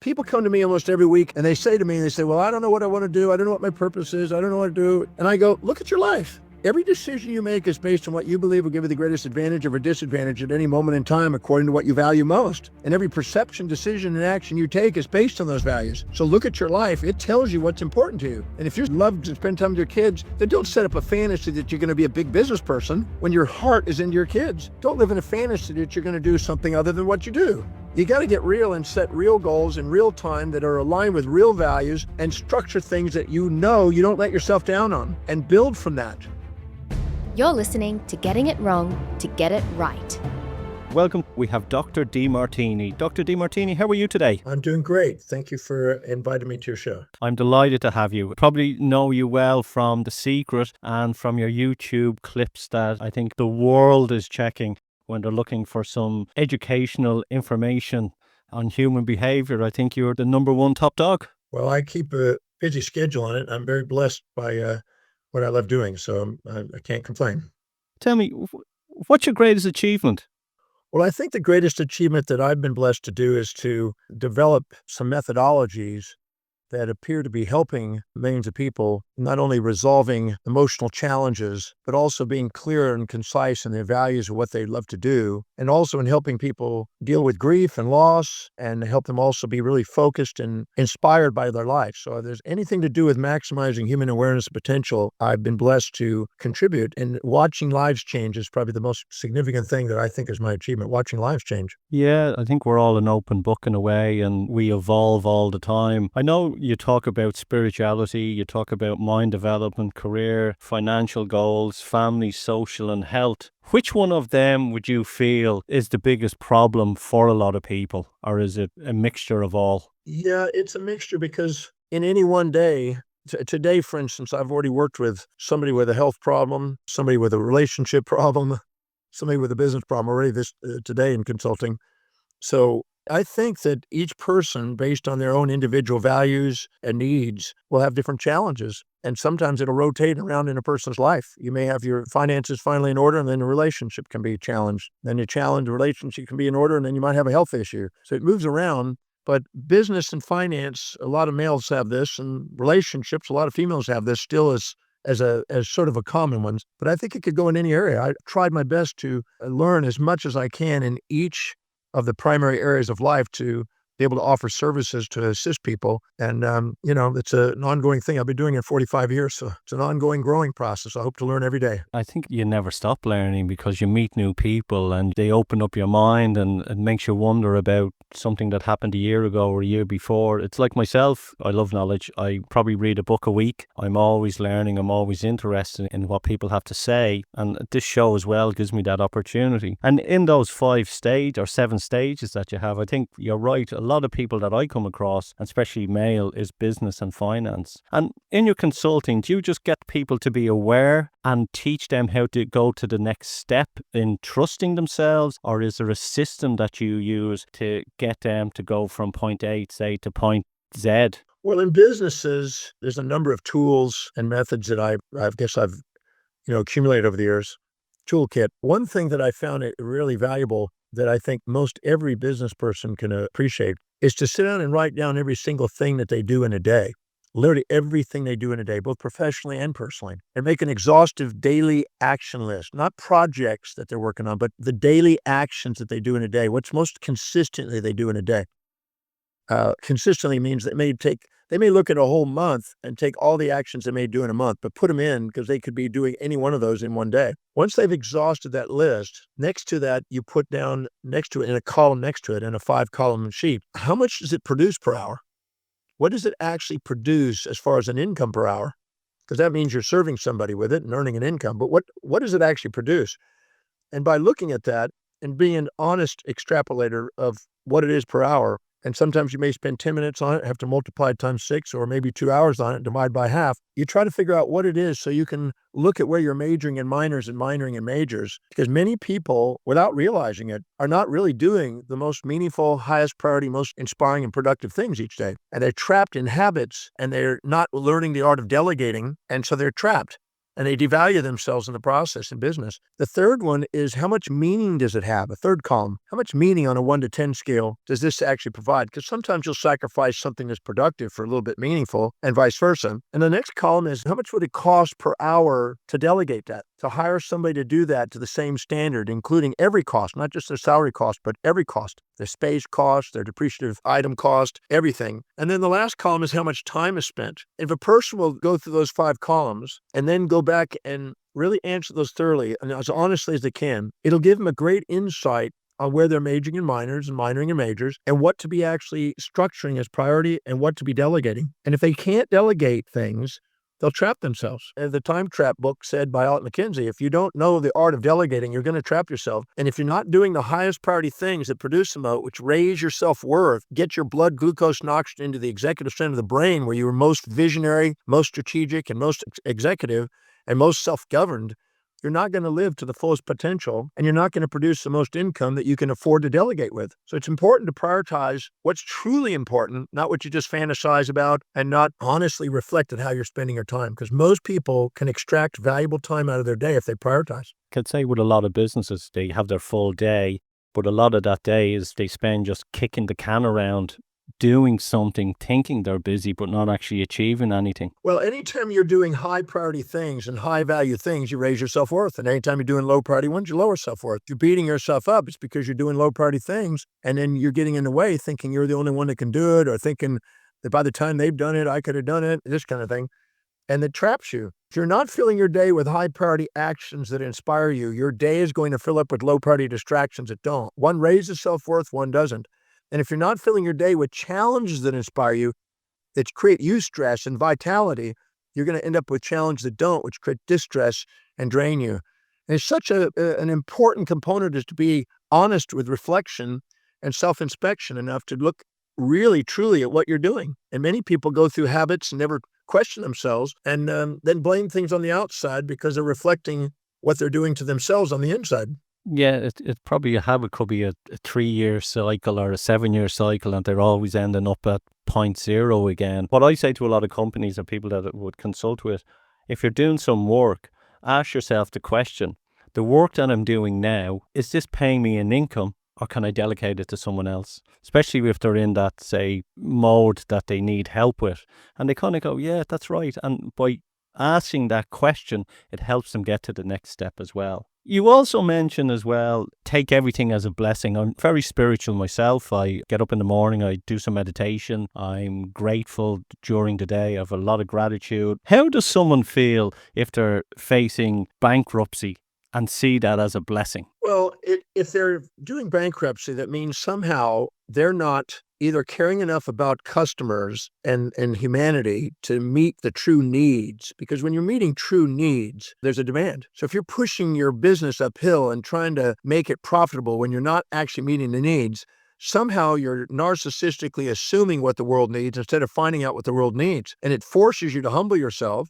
People come to me almost every week and they say, well, I don't know what I want to do. I don't know what my purpose is. I don't know what to do. And I go, look at your life. Every decision you make is based on what you believe will give you the greatest advantage or disadvantage at any moment in time according to what you value most. And every perception, decision, and action you take is based on those values. So look at your life. It tells you what's important to you. And if you love to spend time with your kids, then don't set up a fantasy that you're going to be a big business person when your heart is in your kids. Don't live in a fantasy that you're going to do something other than what you do. You got to get real and set real goals in real time that are aligned with real values and structure things that you know you don't let yourself down on and build from that. You're listening to Getting It Wrong to Get It Right. Welcome. We have Dr. Demartini. Dr. Demartini, how are you today? I'm doing great. Thank you for inviting me to your show. I'm delighted to have you. Probably know you well from The Secret and from your YouTube clips that I think the world is checking when they're looking for some educational information on human behaviour. I think you're the number one top dog. Well, I keep a busy schedule on it. I'm very blessed by what I love doing, so I can't complain. Tell me, what's your greatest achievement? Well, I think the greatest achievement that I've been blessed to do is to develop some methodologies that appear to be helping millions of people, not only resolving emotional challenges, but also being clear and concise in their values of what they love to do, and also in helping people deal with grief and loss, and help them also be really focused and inspired by their life. So if there's anything to do with maximizing human awareness and potential, I've been blessed to contribute, and watching lives change is probably the most significant thing that I think is my achievement, watching lives change. Yeah, I think we're all an open book in a way, and we evolve all the time. I know you talk about spirituality, you talk about mind development, career, financial goals, family, social, and health. Which one of them would you feel is the biggest problem for a lot of people, or is it a mixture of all? Yeah, it's a mixture because in any one day, today, for instance, I've already worked with somebody with a health problem, somebody with a relationship problem, somebody with a business problem already today in consulting. So I think that each person, based on their own individual values and needs, will have different challenges. And sometimes it'll rotate around in a person's life. You may have your finances finally in order, and then the relationship can be challenged. Then the relationship can be in order, and then you might have a health issue. So it moves around. But business and finance, a lot of males have this, and relationships, a lot of females have this still as sort of a common one. But I think it could go in any area. I tried my best to learn as much as I can in each of the primary areas of life to be able to offer services to assist people. And, it's an ongoing thing. I've been doing it 45 years, so it's an ongoing growing process. I hope to learn every day. I think you never stop learning because you meet new people and they open up your mind, and it makes you wonder about something that happened a year ago or a year before. It's like myself. I love knowledge. I probably read a book a week. I'm always learning. I'm always interested in what people have to say. And this show as well gives me that opportunity. And in those 7 stages that you have, I think you're right. A lot of people that I come across, especially male, is business and finance. And in your consulting, do you just get people to be aware and teach them how to go to the next step in trusting themselves? Or is there a system that you use to get them to go from point A, say, to point Z? Well, in businesses, there's a number of tools and methods that I've accumulated over the years. Toolkit. One thing that I found it really valuable that I think most every business person can appreciate is to sit down and write down every single thing that they do in a day. Literally everything they do in a day, both professionally and personally, and make an exhaustive daily action list, not projects that they're working on, but the daily actions that they do in a day. What's most consistently they do in a day. Consistently means they may look at a whole month and take all the actions they may do in a month, but put them in because they could be doing any one of those in one day. Once they've exhausted that list, next to that, you put down next to it in a column next to it in a 5-column sheet. How much does it produce per hour? What does it actually produce as far as an income per hour? Because that means you're serving somebody with it and earning an income. But what does it actually produce? And by looking at that and being an honest extrapolator of what it is per hour, and sometimes you may spend 10 minutes on it, have to multiply it times 6, or maybe 2 hours on it, divide by half. You try to figure out what it is so you can look at where you're majoring in minors and minoring in majors. Because many people, without realizing it, are not really doing the most meaningful, highest priority, most inspiring and productive things each day. And they're trapped in habits, and they're not learning the art of delegating, and so they're trapped. and they devalue themselves in the process in business. The third one is how much meaning does it have? A third column. How much meaning on a 1 to 10 scale does this actually provide? Because sometimes you'll sacrifice something that's productive for a little bit meaningful and vice versa. And the next column is how much would it cost per hour to delegate that, to hire somebody to do that to the same standard, including every cost, not just their salary cost, but every cost, their space cost, their depreciative item cost, everything. And then the last column is how much time is spent. If a person will go through those 5 columns and then go back and really answer those thoroughly and as honestly as they can, it'll give them a great insight on where they're majoring in minors and minoring in majors and what to be actually structuring as priority and what to be delegating. And if they can't delegate things, they'll trap themselves. The Time Trap book said by Alt McKinsey, if you don't know the art of delegating, you're going to trap yourself. And if you're not doing the highest priority things that produce the most, which raise your self-worth, get your blood glucose and oxygen into the executive center of the brain where you were most visionary, most strategic, and most executive, and most self-governed, you're not going to live to the fullest potential, and you're not going to produce the most income that you can afford to delegate with. So it's important to prioritize what's truly important, not what you just fantasize about and not honestly reflect on how you're spending your time, because most people can extract valuable time out of their day if they prioritize. I could say with a lot of businesses, they have their full day, but a lot of that day is they spend just kicking the can around, doing something, thinking they're busy, but not actually achieving anything. Well, anytime you're doing high priority things and high value things, you raise your self-worth. And anytime you're doing low priority ones, you lower self-worth. If you're beating yourself up, it's because you're doing low priority things. And then you're getting in the way thinking you're the only one that can do it, or thinking that by the time they've done it, I could have done it, this kind of thing. And it traps you. If you're not filling your day with high priority actions that inspire you, your day is going to fill up with low priority distractions that don't. One raises self-worth, one doesn't. And if you're not filling your day with challenges that inspire you, that create eustress and vitality, you're going to end up with challenges that don't, which create distress and drain you. And it's such an important component is to be honest with reflection and self-inspection enough to look really, truly at what you're doing. And many people go through habits and never question themselves and then blame things on the outside because they're reflecting what they're doing to themselves on the inside. Yeah, it's probably a habit could be a 3-year cycle or a 7-year cycle, and they're always ending up at point zero again. What I say to a lot of companies and people that I would consult with, if you're doing some work, ask yourself the question, the work that I'm doing now, is this paying me an income, or can I delegate it to someone else? Especially if they're in that, say, mode that they need help with. And they kind of go, yeah, that's right. And by asking that question, it helps them get to the next step as well. You also mentioned as well, take everything as a blessing. I'm very spiritual myself. I get up in the morning, I do some meditation. I'm grateful during the day. I have a lot of gratitude. How does someone feel if they're facing bankruptcy and see that as a blessing? Well, if they're doing bankruptcy, that means somehow they're not either caring enough about customers and humanity to meet the true needs. Because when you're meeting true needs, there's a demand. So if you're pushing your business uphill and trying to make it profitable when you're not actually meeting the needs, somehow you're narcissistically assuming what the world needs instead of finding out what the world needs. And it forces you to humble yourself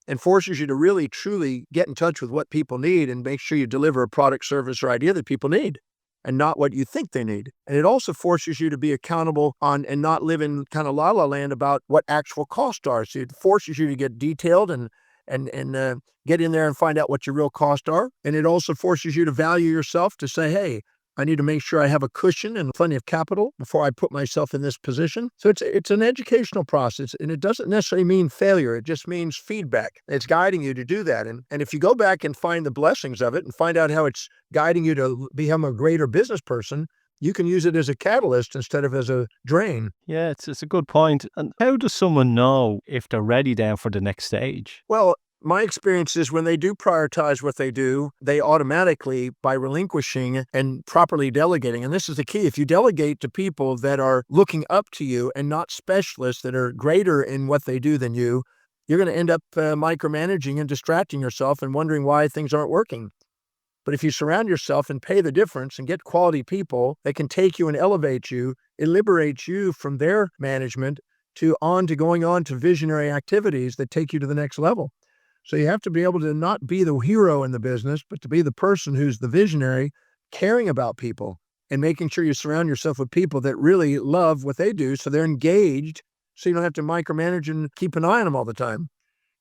and forces you to really, truly get in touch with what people need and make sure you deliver a product, service, or idea that people need and not what you think they need. And it also forces you to be accountable on and not live in kind of la-la land about what actual costs are. So it forces you to get detailed and get in there and find out what your real costs are. And it also forces you to value yourself to say, hey, I need to make sure I have a cushion and plenty of capital before I put myself in this position. So it's an educational process, and it doesn't necessarily mean failure. It just means feedback. It's guiding you to do that. And if you go back and find the blessings of it and find out how it's guiding you to become a greater business person, you can use it as a catalyst instead of as a drain. Yeah, it's a good point. And how does someone know if they're ready then for the next stage? Well, my experience is when they do prioritize what they do, they automatically, by relinquishing and properly delegating, and this is the key, if you delegate to people that are looking up to you and not specialists that are greater in what they do than you, you're going to end up micromanaging and distracting yourself and wondering why things aren't working. But if you surround yourself and pay the difference and get quality people that can take you and elevate you, it liberates you from their management to going on to visionary activities that take you to the next level. So you have to be able to not be the hero in the business, but to be the person who's the visionary, caring about people and making sure you surround yourself with people that really love what they do. So they're engaged, so you don't have to micromanage and keep an eye on them all the time.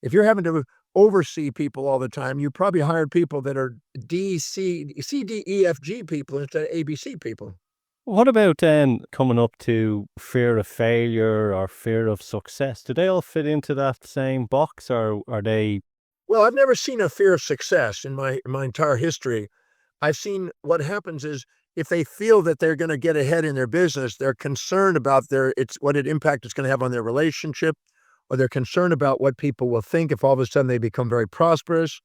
If you're having to oversee people all the time, you probably hired people that are C, D, E, F, G people instead of ABC people. What about then coming up to fear of failure or fear of success? Do they all fit into that same box, or are they? Well, I've never seen a fear of success in my entire history. I've seen what happens is if they feel that they're going to get ahead in their business, they're concerned about what impact it's going to have on their relationship, or they're concerned about what people will think if all of a sudden they become very prosperous,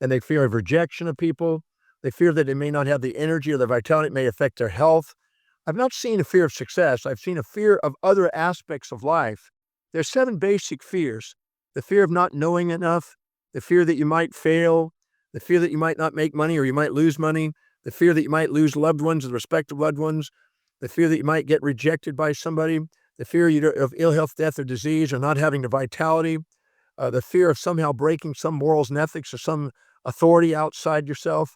and they fear of rejection of people. They fear that they may not have the energy or the vitality. It may affect their health. I've not seen a fear of success. I've seen a fear of other aspects of life. There's 7 basic fears: the fear of not knowing enough, the fear that you might fail, the fear that you might not make money or you might lose money, the fear that you might lose loved ones, the respective loved ones, the fear that you might get rejected by somebody, the fear of ill health, death, or disease, or not having the vitality, the fear of somehow breaking some morals and ethics or some authority outside yourself.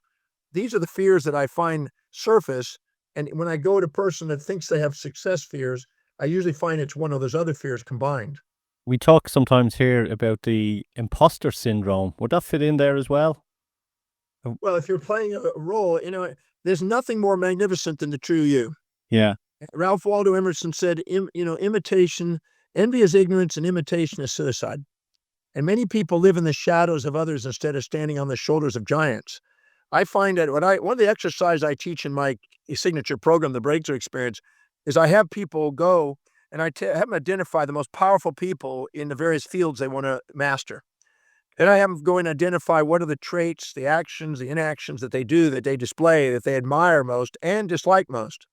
These are the fears that I find surface. And when I go to a person that thinks they have success fears, I usually find it's one of those other fears combined. We talk sometimes here about the imposter syndrome. Would that fit in there as well? Well, if you're playing a role, there's nothing more magnificent than the true you. Yeah. Ralph Waldo Emerson said, imitation, envy is ignorance and imitation is suicide. And many people live in the shadows of others instead of standing on the shoulders of giants. I find that one of the exercises I teach in my signature program, the Breakthrough Experience, is I have people go and have them identify the most powerful people in the various fields they want to master. Then I have them go and identify what are the traits, the actions, the inactions that they do, that they display, that they admire most and dislike most.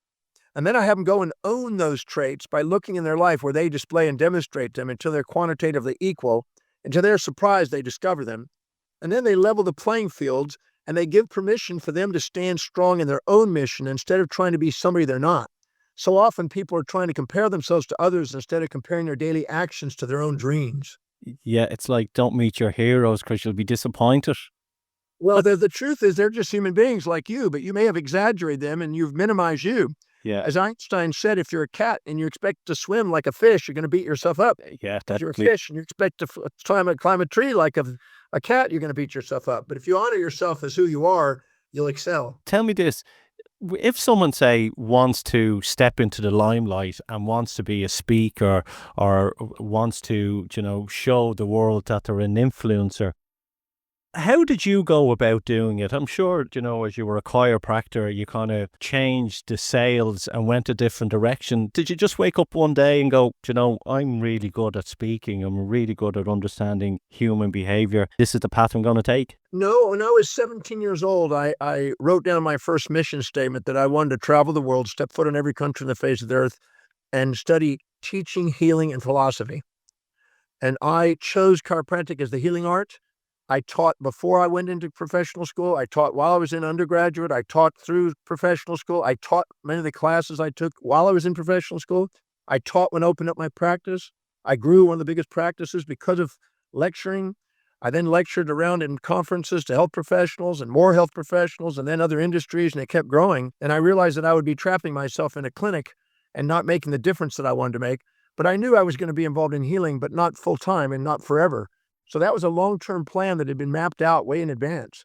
And then I have them go and own those traits by looking in their life where they display and demonstrate them until they're quantitatively equal. And to their surprise, they discover them. And then they level the playing fields and they give permission for them to stand strong in their own mission instead of trying to be somebody they're not. So often people are trying to compare themselves to others instead of comparing their daily actions to their own dreams. Yeah, it's like don't meet your heroes because you'll be disappointed. Well, the truth is they're just human beings like you, but you may have exaggerated them and you've minimized you. Yeah. As Einstein said, if you're a cat and you expect to swim like a fish, you're going to beat yourself up. Yeah, If you're a fish and you expect to climb a tree like a cat, you're going to beat yourself up. But if you honor yourself as who you are, you'll excel. Tell me this. If someone, say, wants to step into the limelight and wants to be a speaker or wants to, show the world that they're an influencer, how did you go about doing it? I'm sure, as you were a chiropractor, you kind of changed the sales and went a different direction. Did you just wake up one day and go, I'm really good at speaking. I'm really good at understanding human behavior. This is the path I'm going to take? No, when I was 17 years old, I wrote down my first mission statement that I wanted to travel the world, step foot on every country on the face of the earth, and study teaching, healing, and philosophy. And I chose chiropractic as the healing art. I taught before I went into professional school. I taught while I was in undergraduate. I taught through professional school. I taught many of the classes I took while I was in professional school. I taught when I opened up my practice. I grew one of the biggest practices because of lecturing. I then lectured around in conferences to health professionals and more health professionals and then other industries, and it kept growing. And I realized that I would be trapping myself in a clinic and not making the difference that I wanted to make. But I knew I was going to be involved in healing, but not full time and not forever. So that was a long-term plan that had been mapped out way in advance.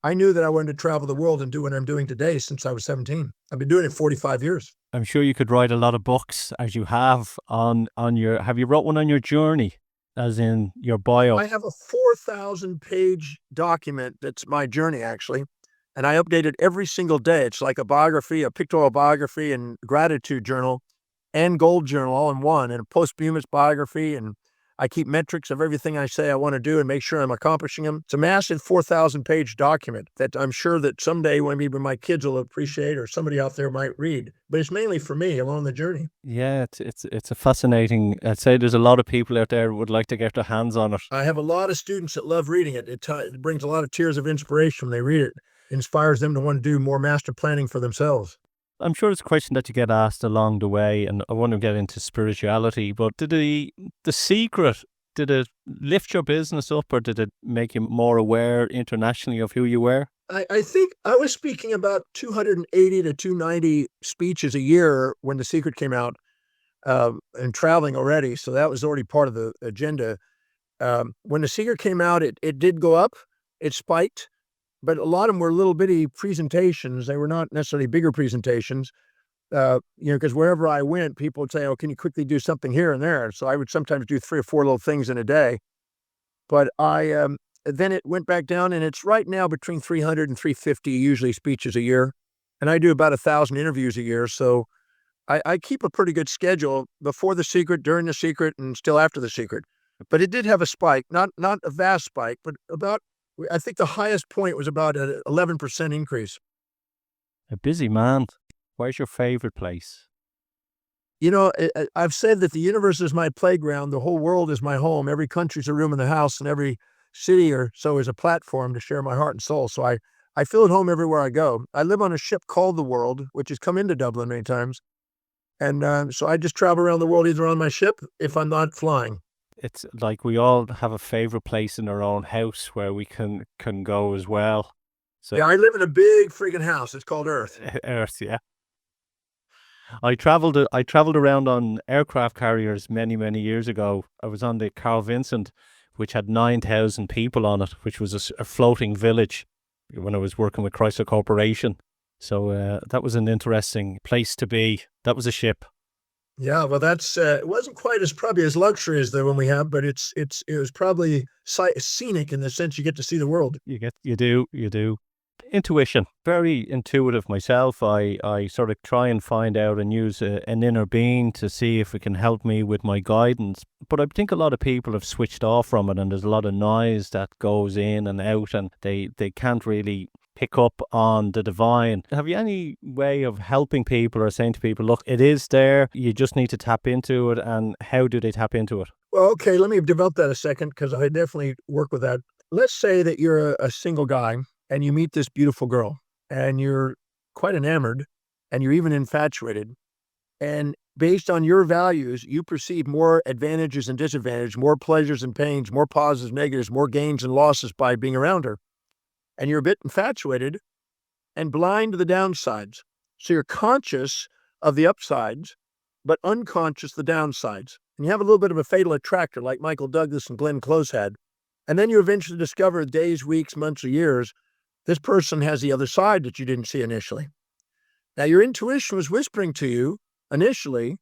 I knew that I wanted to travel the world and do what I'm doing today since I was 17. I've been doing it 45 years. I'm sure you could write a lot of books as you have have you wrote one on your journey, as in your bio? I have a 4,000-page document that's my journey, actually, and I update it every single day. It's like a biography, a pictorial biography and gratitude journal and gold journal all in one, and a posthumous biography, and I keep metrics of everything I say I want to do and make sure I'm accomplishing them. It's a massive 4,000-page document that I'm sure that someday when maybe my kids will appreciate or somebody out there might read. But it's mainly for me along the journey. Yeah, it's a fascinating. I'd say there's a lot of people out there who would like to get their hands on it. I have a lot of students that love reading it. It brings a lot of tears of inspiration when they read it. It inspires them to want to do more master planning for themselves. I'm sure it's a question that you get asked along the way, and I want to get into spirituality, but did the secret, did it lift your business up, or did it make you more aware internationally of who you were? I think I was speaking about 280 to 290 speeches a year when The Secret came out, and traveling already, so that was already part of the agenda. When The Secret came out, it did go up. It spiked, but a lot of them were little bitty presentations. They were not necessarily bigger presentations. Because wherever I went, people would say, "Oh, can you quickly do something here and there?" So I would sometimes do 3 or 4 little things in a day. But then it went back down, and it's right now between 300 and 350 usually speeches a year, and I do about 1,000 interviews a year. So I keep a pretty good schedule before The Secret, during The Secret, and still after The Secret. But it did have a spike, not a vast spike, but about, I think the highest point was about an 11% increase. A busy man. Where's your favorite place? I've said that the universe is my playground. The whole world is my home. Every country's a room in the house, and every city or so is a platform to share my heart and soul. So I feel at home everywhere I go. I live on a ship called the World, which has come into Dublin many times. And so I just travel around the world either on my ship if I'm not flying. It's like we all have a favorite place in our own house where we can go as well. So Yeah, I live in a big freaking house. It's called Earth. Earth, yeah. I traveled around on aircraft carriers many years ago. I was on the Carl Vincent, which had 9,000 people on it, which was a floating village when I was working with Chrysler Corporation. So that was an interesting place to be. That was a ship. Yeah, well, that's it wasn't quite as probably as luxury as the one we have, but it was probably scenic in the sense you get to see the world. You do. Intuition, very intuitive myself. I sort of try and find out and use an inner being to see if it can help me with my guidance. But I think a lot of people have switched off from it, and there's a lot of noise that goes in and out, and they can't really pick up on the divine. Have you any way of helping people or saying to people, look, it is there, you just need to tap into it? And how do they tap into it? Well, okay, let me develop that a second because I definitely work with that. Let's say that you're a single guy and you meet this beautiful girl and you're quite enamored and you're even infatuated. And based on your values, you perceive more advantages and disadvantages, more pleasures and pains, more positives, negatives, more gains and losses by being around her. And you're a bit infatuated and blind to the downsides. So you're conscious of the upsides, but unconscious the downsides. And you have a little bit of a fatal attractor like Michael Douglas and Glenn Close had. And then you eventually discover days, weeks, months, or years, this person has the other side that you didn't see initially. Now, your intuition was whispering to you initially,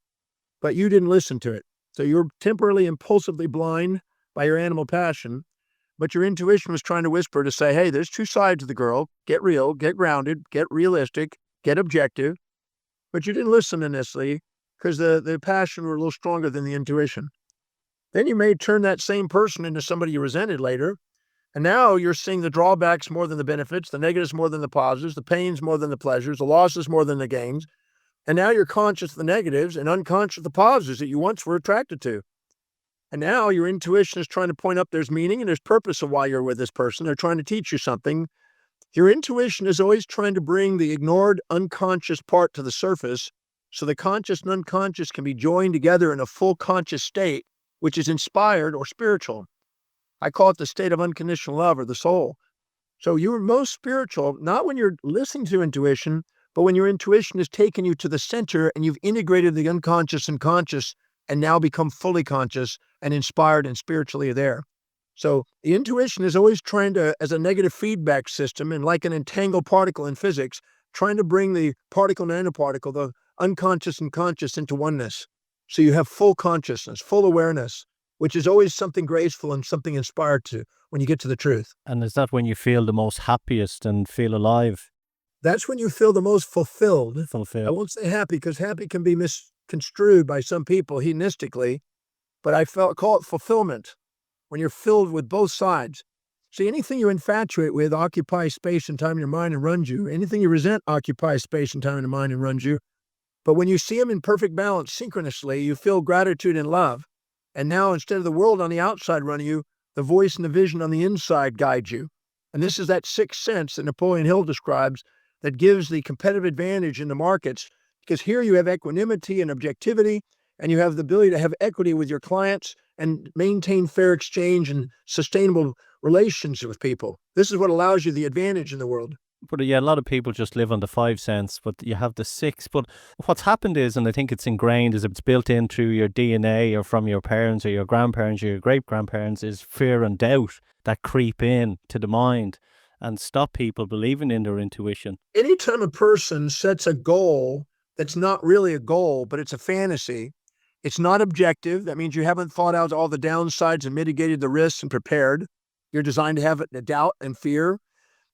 but you didn't listen to it. So you're temporarily, impulsively blind by your animal passion, but your intuition was trying to whisper to say, hey, there's two sides of the girl. Get real, get grounded, get realistic, get objective. But you didn't listen initially because the passion were a little stronger than the intuition. Then you may turn that same person into somebody you resented later. And now you're seeing the drawbacks more than the benefits, the negatives more than the positives, the pains more than the pleasures, the losses more than the gains. And now you're conscious of the negatives and unconscious of the positives that you once were attracted to. And now your intuition is trying to point up there's meaning and there's purpose of why you're with this person. They're trying to teach you something. Your intuition is always trying to bring the ignored unconscious part to the surface so the conscious and unconscious can be joined together in a full conscious state, which is inspired or spiritual. I call it the state of unconditional love or the soul. So you're most spiritual, not when you're listening to intuition, but when your intuition has taken you to the center and you've integrated the unconscious and conscious and now become fully conscious and inspired and spiritually there. So the intuition is always trying to, as a negative feedback system and like an entangled particle in physics, trying to bring the particle and nanoparticle, the unconscious and conscious into oneness. So you have full consciousness, full awareness, which is always something graceful and something inspired to when you get to the truth. And is that when you feel the most happiest and feel alive? That's when you feel the most fulfilled. Fulfilled. I won't say happy because happy can be misconstrued by some people hedonistically, but I call it fulfillment when you're filled with both sides. See, anything you infatuate with occupies space and time in your mind and runs you. Anything you resent occupies space and time in your mind and runs you. But when you see them in perfect balance synchronously, you feel gratitude and love. And now instead of the world on the outside running you, the voice and the vision on the inside guide you. And this is that sixth sense that Napoleon Hill describes that gives the competitive advantage in the markets, because here you have equanimity and objectivity, and you have the ability to have equity with your clients and maintain fair exchange and sustainable relations with people. This is what allows you the advantage in the world. But yeah, a lot of people just live on the 5 cents, but you have the six. But what's happened is, and I think it's ingrained, is it's built in through your DNA or from your parents or your grandparents or your great grandparents, is fear and doubt that creep in to the mind and stop people believing in their intuition. Anytime a person sets a goal that's not really a goal, but it's a fantasy, it's not objective. That means you haven't thought out all the downsides and mitigated the risks and prepared. You're designed to have a doubt and fear.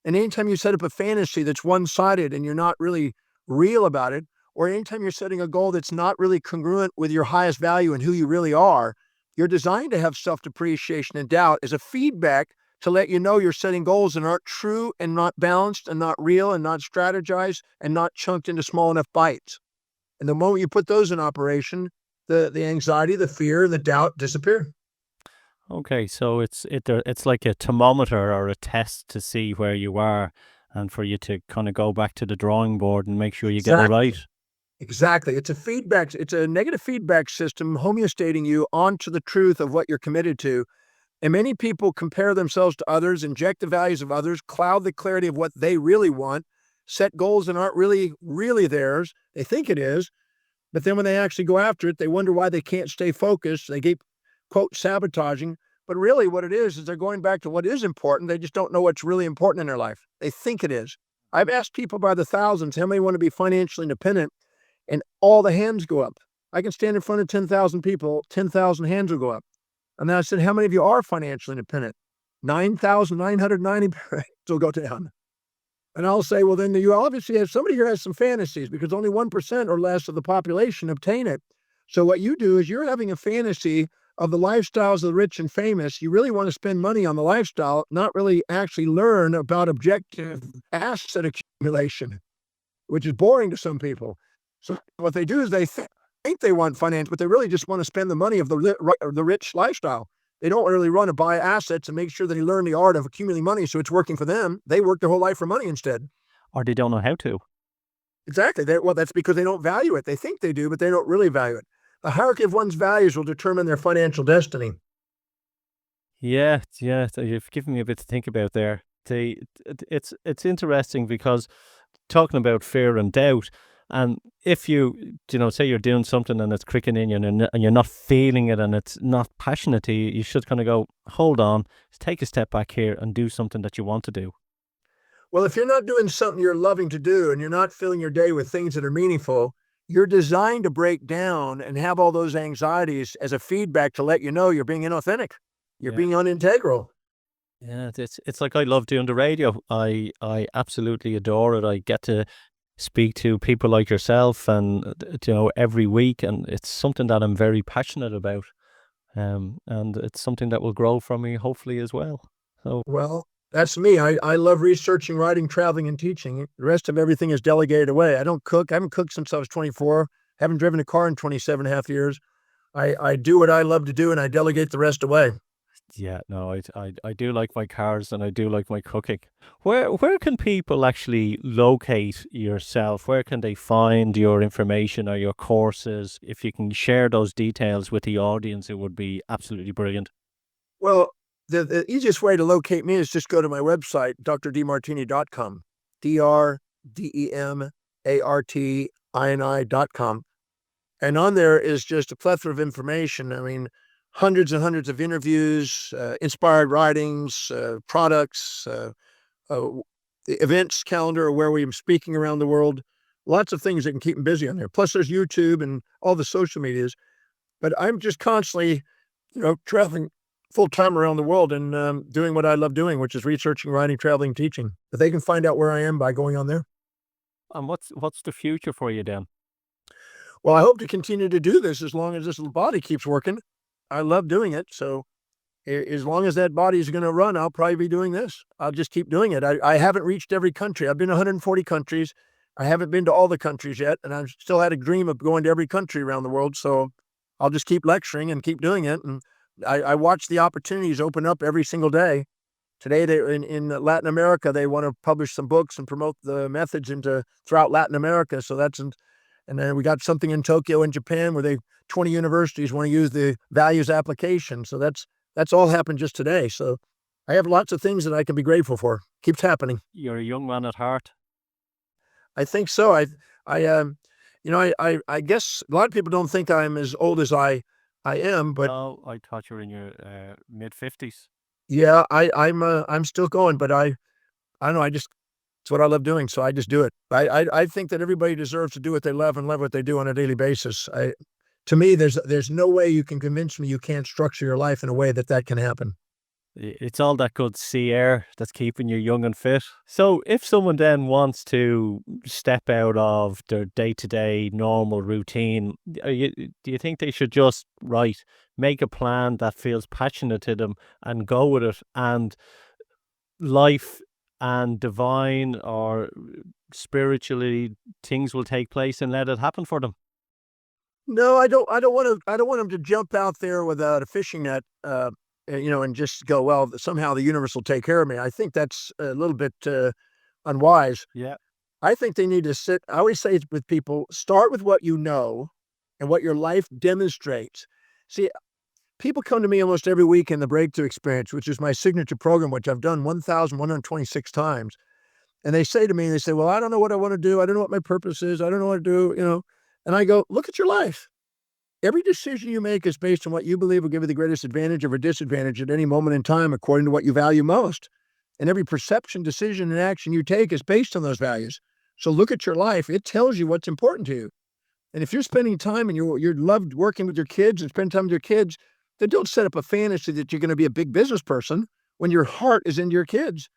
And anytime you set up a fantasy that's one-sided and you're not really real about it, or anytime you're setting a goal that's not really congruent with your highest value and who you really are, you're designed to have self-depreciation and doubt as a feedback to let you know you're setting goals that aren't true and not balanced and not real and not strategized and not chunked into small enough bites. And the moment you put those in operation, the anxiety, the fear, the doubt disappear. Okay, so it's like a thermometer or a test to see where you are, and for you to kind of go back to the drawing board and make sure you get it right. Exactly. It's a feedback. It's a negative feedback system homeostating you onto the truth of what you're committed to. And many people compare themselves to others, inject the values of others, cloud the clarity of what they really want, set goals that aren't really theirs. They think it is, but then when they actually go after it, they wonder why they can't stay focused. They keep, quote, sabotaging. But really what it is they're going back to what is important. They just don't know what's really important in their life. They think it is. I've asked people by the thousands how many want to be financially independent, and all the hands go up. I can stand in front of 10,000 people, 10,000 hands will go up. And then I said, how many of you are financially independent? 9,990 will go down. And I'll say, well, then you obviously have somebody here has some fantasies because only 1% or less of the population obtain it. So what you do is you're having a fantasy of the lifestyles of the rich and famous. You really want to spend money on the lifestyle, not really actually learn about objective asset accumulation, which is boring to some people. So what they do is they think they want finance, but they really just want to spend the money of the rich lifestyle. They don't really want to buy assets and make sure that they learn the art of accumulating money so it's working for them. They work their whole life for money instead. Or they don't know how to. Exactly. Well, that's because they don't value it. They think they do, but they don't really value it. The hierarchy of one's values will determine their financial destiny. Yeah, yeah. So you've given me a bit to think about there. It's interesting because talking about fear and doubt, and if say you're doing something and it's cricking in you and you're not feeling it and it's not passionate to you, you should kind of go, hold on, take a step back here and do something that you want to do. Well, if you're not doing something you're loving to do and you're not filling your day with things that are meaningful, you're designed to break down and have all those anxieties as a feedback to let you know you're being inauthentic. You're being unintegral. Yeah, it's like I love doing the radio. I absolutely adore it. I get to speak to people like yourself and every week, and it's something that I'm very passionate about. And it's something that will grow from me hopefully as well. So Well, that's me. I love researching, writing, traveling, and teaching. The rest of everything is delegated away. I don't cook. I haven't cooked since I was 24. Haven't driven a car in 27 and a half years. I do what I love to do and I delegate the rest away. yeah, no, I do like my cars and I do like my cooking. Where can people actually locate yourself? Where can they find your information or your courses? If you can share those details with the audience, it would be absolutely brilliant. Well, the easiest way to locate me is just go to my website, drdemartini.com, DRDEMARTINI.com. And on there is just a plethora of information. I mean, hundreds and hundreds of interviews, inspired writings, products, the events calendar where we are speaking around the world. Lots of things that can keep them busy on there. Plus there's YouTube and all the social medias. But I'm just constantly, traveling full time around the world and doing what I love doing, which is researching, writing, traveling, teaching. But they can find out where I am by going on there. And what's the future for you then? Well, I hope to continue to do this as long as this little body keeps working. I love doing it. So as long as that body is going to run, I'll probably be doing this. I'll just keep doing it. I haven't reached every country. I've been to 140 countries. I haven't been to all the countries yet. And I've still had a dream of going to every country around the world. So I'll just keep lecturing and keep doing it. And I watch the opportunities open up every single day. Today, in Latin America, they want to publish some books and promote the methods throughout Latin America. So and then we got something in Tokyo in Japan where 20 universities want to use the values application. So that's all happened just today. So I have lots of things that I can be grateful for. Keeps happening. You're a young man at heart. I think so. I guess a lot of people don't think I'm as old as I am, but No, I thought you were in your mid-50s. yeah, I'm still going, but I don't know. It's what I love doing. So I just do it. I think that everybody deserves to do what they love and love what they do on a daily basis. To me, there's no way you can convince me you can't structure your life in a way that can happen. It's all that good sea air that's keeping you young and fit. So, if someone then wants to step out of their day-to-day normal routine, do you think they should just make a plan that feels passionate to them and go with it, and life and divine or spiritually things will take place and let it happen for them? No, I don't want to. I don't want them to jump out there without a fishing net, and just go, well, somehow the universe will take care of me. I think that's a little bit unwise. Yeah. I think they need to sit. I always say it with people: start with what you know and what your life demonstrates. See, people come to me almost every week in the Breakthrough Experience, which is my signature program, which I've done 1,126 times. And they say to me, they say, well, I don't know what I want to do. I don't know what my purpose is. I don't know what to do. And I go, look at your life. Every decision you make is based on what you believe will give you the greatest advantage or disadvantage at any moment in time, according to what you value most. And every perception, decision, and action you take is based on those values. So look at your life. It tells you what's important to you. And if you're spending time and you're loved working with your kids and spend time with your kids, then don't set up a fantasy that you're going to be a big business person when your heart is in your kids.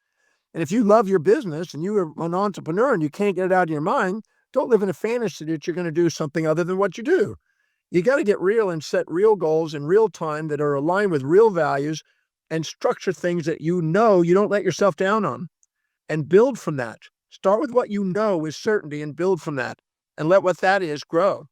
And if you love your business and you are an entrepreneur and you can't get it out of your mind, don't live in a fantasy that you're going to do something other than what you do. You got to get real and set real goals in real time that are aligned with real values and structure things that you don't let yourself down on, and build from that. Start with what you know with certainty and build from that, and let what that is grow.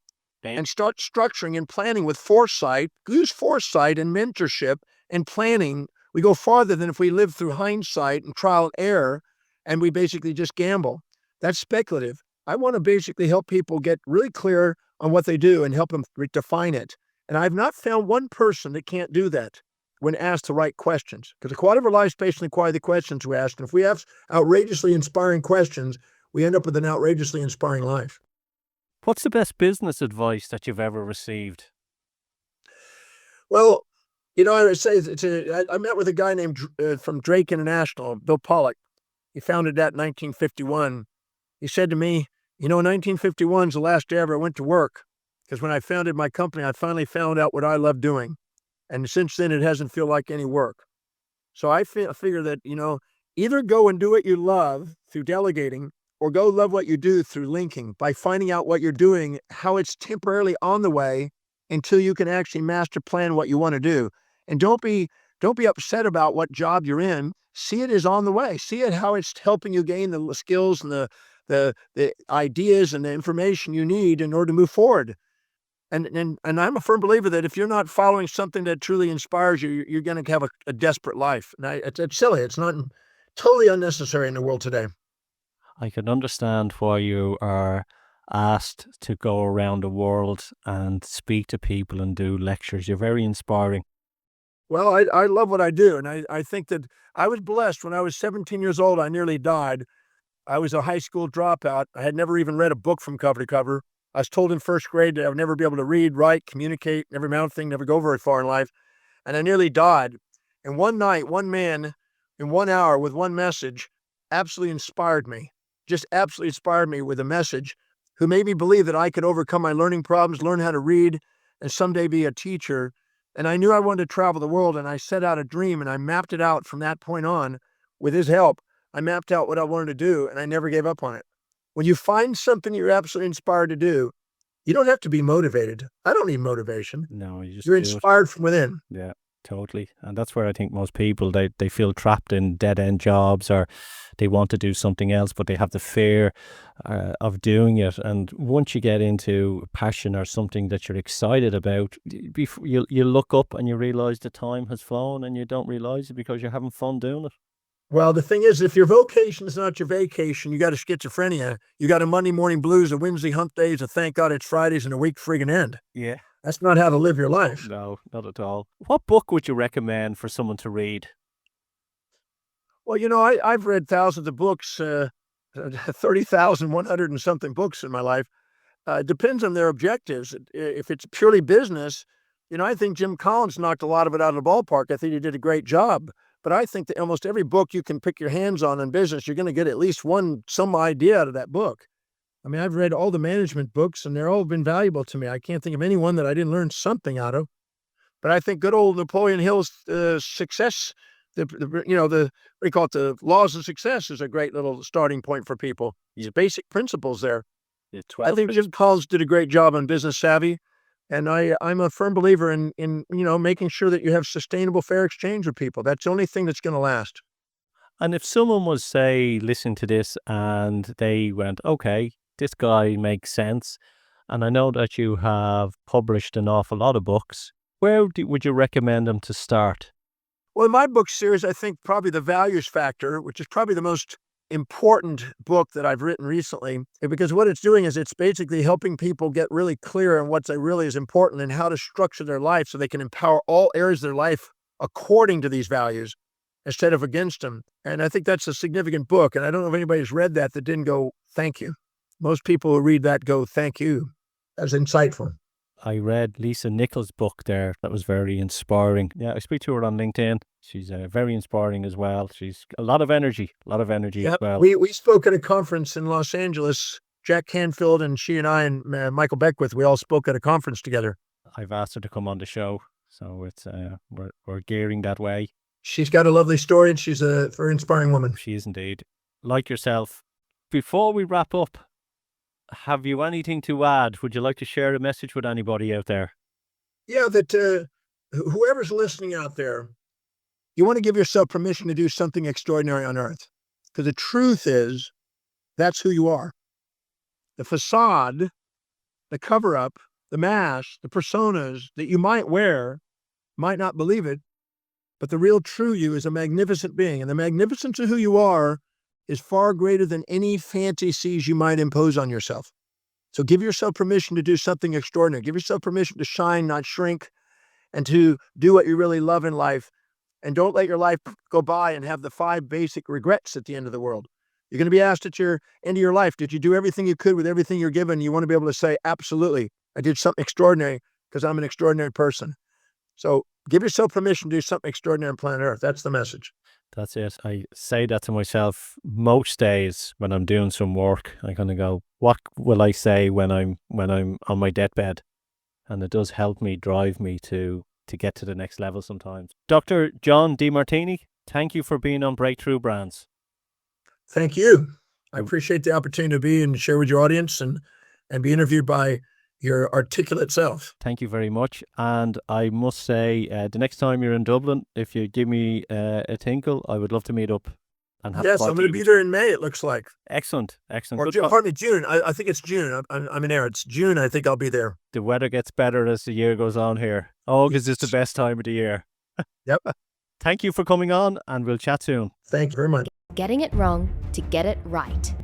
Okay. And start structuring and planning with foresight. Use foresight and mentorship and planning. We go farther than if we live through hindsight and trial and error and we basically just gamble. That's speculative. I want to basically help people get really clear on what they do and help them define it. And I've not found one person that can't do that when asked the right questions. Because the quality of our life is based on the quality of the questions we ask. And if we have outrageously inspiring questions, we end up with an outrageously inspiring life. What's the best business advice that you've ever received? Well, I would say I met with a guy named from Drake International, Bill Pollock. He founded that in 1951. He said to me, 1951 is the last day ever I went to work, because when I founded my company, I finally found out what I love doing. And since then, it hasn't felt like any work. So I figure that, either go and do what you love through delegating, or go love what you do through linking, by finding out what you're doing, how it's temporarily on the way until you can actually master plan what you want to do. And don't be upset about what job you're in. See it as on the way. See it how it's helping you gain the skills and the ideas and the information you need in order to move forward. And I'm a firm believer that if you're not following something that truly inspires you, you're going to have a desperate life. And it's silly. It's not totally unnecessary in the world today. I can understand why you are asked to go around the world and speak to people and do lectures. You're very inspiring. Well, I love what I do. And I think that I was blessed. When I was 17 years old, I nearly died. I was a high school dropout. I had never even read a book from cover to cover. I was told in first grade that I would never be able to read, write, communicate, never amount to thing, never go very far in life. And I nearly died. And one night, one man in 1 hour with one message absolutely inspired me, just absolutely inspired me with a message, who made me believe that I could overcome my learning problems, learn how to read, and someday be a teacher. And I knew I wanted to travel the world, and I set out a dream, and I mapped it out from that point on. With his help, I mapped out what I wanted to do, and I never gave up on it. When you find something you're absolutely inspired to do, you don't have to be motivated. I don't need motivation. No, you just You're do it. inspired from within. Yeah, totally. And that's where I think most people, they feel trapped in dead-end jobs, or they want to do something else, but they have the fear of doing it. And once you get into passion or something that you're excited about, you look up and you realize the time has flown, and you don't realize it because you're having fun doing it. Well, the thing is, if your vocation is not your vacation, you got a schizophrenia. You got a Monday morning blues, a Wednesday hump days, a thank God it's Fridays, and a week friggin' end. Yeah. That's not how to live your life. No, not at all. What book would you recommend for someone to read? Well, I've read thousands of books, 30,100 and something books in my life. It depends on their objectives. If it's purely business, I think Jim Collins knocked a lot of it out of the ballpark. I think he did a great job. But I think that almost every book you can pick your hands on in business, you're going to get at least some idea out of that book. I mean, I've read all the management books, and they're all been valuable to me. I can't think of any one that I didn't learn something out of. But I think good old Napoleon Hill's success, what do you call it, the laws of success is a great little starting point for people. These basic principles there. I think Jim Collins did a great job on Business Savvy, and I'm a firm believer in making sure that you have sustainable, fair exchange with people. That's the only thing that's going to last. And if someone was, say, listening to this and they went, okay, this guy makes sense, and I know that you have published an awful lot of books, where would you recommend them to start? Well, in my book series, I think probably The Values Factor, which is probably the most important book that I've written recently, because what it's doing is it's basically helping people get really clear on what really is important and how to structure their life so they can empower all areas of their life according to these values instead of against them. And I think that's a significant book. And I don't know if anybody's read that didn't go, thank you. Most people who read that go, thank you. That's insightful. I read Lisa Nichols' book there. That was very inspiring. Yeah, I speak to her on LinkedIn. She's very inspiring as well. She's a lot of energy as well. We spoke at a conference in Los Angeles. Jack Canfield and she and I and Michael Beckwith, we all spoke at a conference together. I've asked her to come on the show, so it's we're gearing that way. She's got a lovely story, and she's a very inspiring woman. She is indeed. Like yourself. Before we wrap up, have you anything to add? Would you like to share a message with anybody out there? Yeah, that whoever's listening out there, you want to give yourself permission to do something extraordinary on earth. Because the truth is, that's who you are. The facade, the cover-up, the mask, the personas that you might wear, might not believe it, but the real true you is a magnificent being. And the magnificence of who you are is far greater than any fantasies you might impose on yourself. So give yourself permission to do something extraordinary. Give yourself permission to shine, not shrink, and to do what you really love in life. And don't let your life go by and have the 5 basic regrets at the end of the world. You're going to be asked at your end of your life, did you do everything you could with everything you're given? You want to be able to say, absolutely, I did something extraordinary because I'm an extraordinary person. So give yourself permission to do something extraordinary on planet Earth. That's the message. That's it. I say that to myself most days when I'm doing some work. I kind of go, what will I say when I'm on my deathbed? And it does help me, drive me to get to the next level sometimes. Dr. John Demartini, thank you for being on Breakthrough Brands. Thank you. I appreciate the opportunity to be and share with your audience and be interviewed by your articulate self. Thank you very much. And I must say, the next time you're in Dublin, if you give me a tinkle, I would love to meet up. And have yes, I'm going to be there in May, it looks like. Excellent. Or pardon me, June. I think it's June. I'm in air. It's June. I think I'll be there. The weather gets better as the year goes on here. August is the best time of the year. Yep. Thank you for coming on, and we'll chat soon. Thank you very much. Getting it wrong to get it right.